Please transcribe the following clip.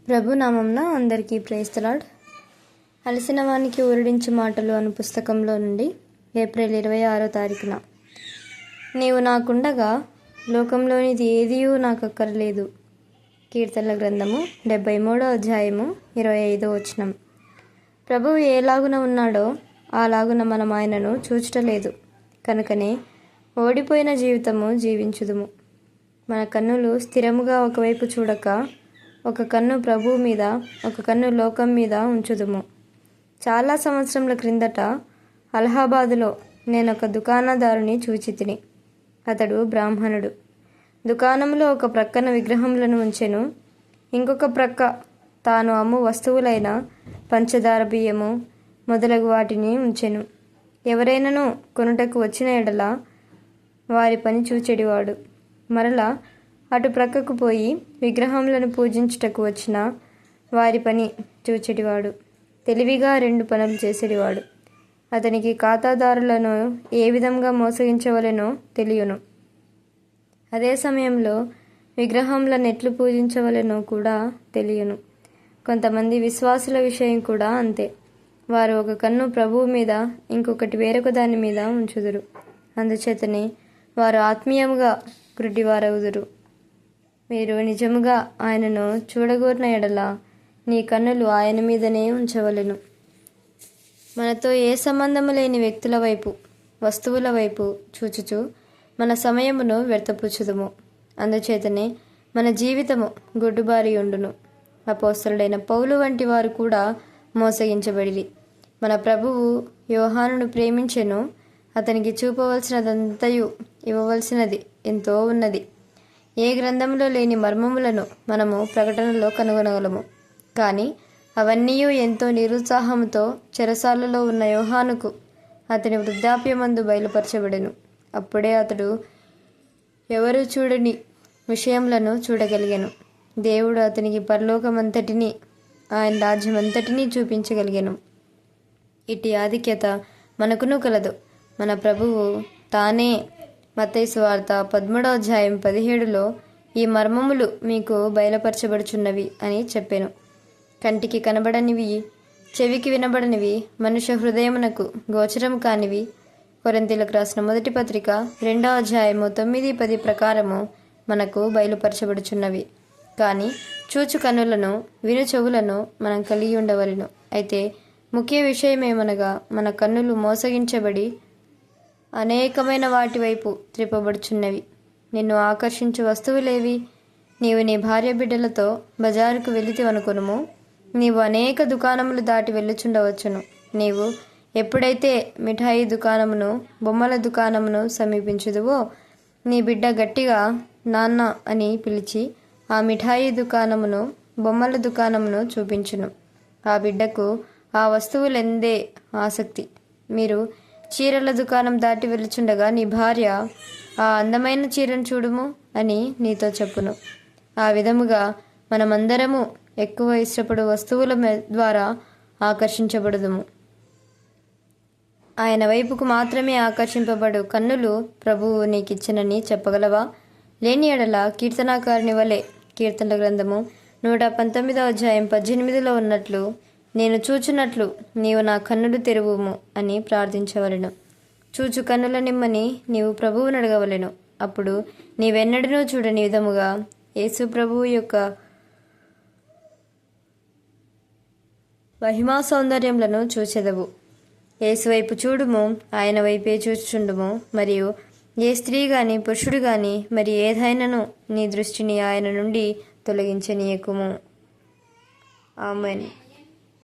ప్రభు నామంన అందరికీ praise the lord. అలసిన వానికి ఊరడించు మాటలు అను పుస్తకంలో నుండి ఏప్రిల్ 26వ తారీఖున, నీవు నాకుండగా లోకంలోనిది ఏదియూ నాకు అక్కర్లేదు. కీర్తనల గ్రంథము 73వ అధ్యాయము 25వ వచనం. ప్రభువు ఏలాగున ఉన్నాడో అలాగున మనం ఆయనను చూచటలేదు కనుకనే ఓడిపోయిన జీవితము జీవించుదుము. మన కన్నులు స్థిరముగా ఒకవైపు చూడక ఒక కన్ను ప్రభువు మీద, ఒక కన్ను లోకం మీద ఉంచుదుము. చాలా సంవత్సరముల క్రిందట అలహాబాదులో నేను ఒక దుకాణదారుని చూచితిని. అతడు బ్రాహ్మణుడు. దుకాణంలో ఒక ప్రక్కన విగ్రహములను ఉంచెను, ఇంకొక ప్రక్క తాను అమ్ము వస్తువులైన పంచదార, బియ్యము మొదలగు వాటిని ఉంచెను. ఎవరైనాను కొనుటకు వచ్చిన ఎడల వారి పని చూచెడివాడు. మరలా అటు ప్రక్కకు పోయి విగ్రహములను పూజించుటకు వచ్చిన వారి పని చూచెడివాడు. తెలివిగా 2 పనులు చేసేవాడు. అతనికి ఖాతాదారులను ఏ విధంగా మోసగించవలెనో తెలియను. అదే సమయంలో విగ్రహములను ఎట్లు పూజించవలెనో కూడా తెలియను. కొంతమంది విశ్వాసుల విషయం కూడా అంతే. వారు ఒక కన్ను ప్రభువు మీద, ఇంకొకటి వేరొక దాని మీద ఉంచుదురు. అందుచేతనే వారు ఆత్మీయముగా గుడ్డివారవుదురు. మీరు నిజముగా ఆయనను చూడగోరిన ఎడల నీ కన్నులు ఆయన మీదనే ఉంచవలెను. మనతో ఏ సంబంధము లేని వ్యక్తుల వైపు, వస్తువుల వైపు చూచుచు మన సమయమును వ్యర్థపుచ్చుదుము. అందుచేతనే మన జీవితము గొడ్డుబారి ఉండును. అపోస్తలుడైన పౌలు వంటి వారు కూడా మోసగించబడిరి. మన ప్రభువు యోహానును ప్రేమించెను. అతనికి చూపవలసినదంతయు ఇవ్వవలసినది ఎంతో ఉన్నది. ఏ గ్రంథంలో లేని మర్మములను మనము ప్రకటనలో కనుగొనగలము. కానీ అవన్నీ ఎంతో నిరుత్సాహంతో చెరసాలలో ఉన్న యోహానుకు అతని వృద్ధాప్యమందు బయలుపరచబడెను. అప్పుడే అతడు ఎవరు చూడని విషయములను చూడగలిగాను. దేవుడు అతనికి పరలోకమంతటినీ, ఆయన రాజ్యమంతటినీ చూపించగలిగాను. ఇట్టి ఆధిక్యత మనకును కలదు. మన ప్రభువు తానే మత్తయి సువార్త 13వ అధ్యాయం 17లో ఈ మర్మములు మీకు బయలుపరచబడుచున్నవి అని చెప్పెను. కంటికి కనబడనివి, చెవికి వినబడనివి, మనుష్య హృదయమునకు గోచరం కానివి కొరింథీయులకు రాసిన మొదటి పత్రిక 2వ అధ్యాయము 9-10 ప్రకారము మనకు బయలుపరచబడుచున్నవి. కానీ చూచు కన్నులను, విను చెవులను మనం కలిగి ఉండవలెను. అయితే ముఖ్య విషయమేమనగా మన కన్నులు మోసగించబడి అనేకమైన వాటి వైపు త్రిప్పబడుచున్నవి. నిన్ను ఆకర్షించు వస్తువులేవి? నీవు నీ భార్య బిడ్డలతో బజారుకు వెళితివనుకొనుము. నీవు అనేక దుకాణములు దాటి వెళ్ళుచుండవచ్చును. నీవు ఎప్పుడైతే మిఠాయి దుకాణమును, బొమ్మల దుకాణమును సమీపించుదువో, నీ బిడ్డ గట్టిగా నాన్న అని పిలిచి ఆ మిఠాయి దుకాణమును, బొమ్మల దుకాణమును చూపించును. ఆ బిడ్డకు ఆ వస్తువులెందే ఆసక్తి. మీరు చీరల దుకాణం దాటి వెళ్ళుచుండగా నీ భార్య ఆ అందమైన చీరను చూడుము అని నీతో చెప్పును. ఆ విధముగా మనమందరము ఎక్కువ ఇష్టపడు వస్తువుల ద్వారా ఆకర్షించబడుదుము. ఆయన వైపుకు మాత్రమే ఆకర్షింపబడు కన్నులు ప్రభువు నీకిచ్చినని చెప్పగలవా? లేని ఎడల కీర్తనాకారుని వలె కీర్తనల గ్రంథము 119వ అధ్యాయం 18లో ఉన్నట్లు, నేను చూచున్నట్లు నీవు నా కన్నులు తెరువుము అని ప్రార్థించవలెను. చూచు కన్నుల నిమ్మని నీవు ప్రభువును అడగవలెను. అప్పుడు నీవెన్నడూ చూడని విధముగా యేసు ప్రభువు యొక్క మహిమా సౌందర్యములను చూచెదవు. యేసు వైపు చూడుము, ఆయన వైపే చూచుచుండుము. మరియు ఏ స్త్రీ గాని, పురుషుడు గాని మరి ఏదైనాను నీ దృష్టిని ఆయన నుండి తొలగించనీయకుము. ఆమేన్.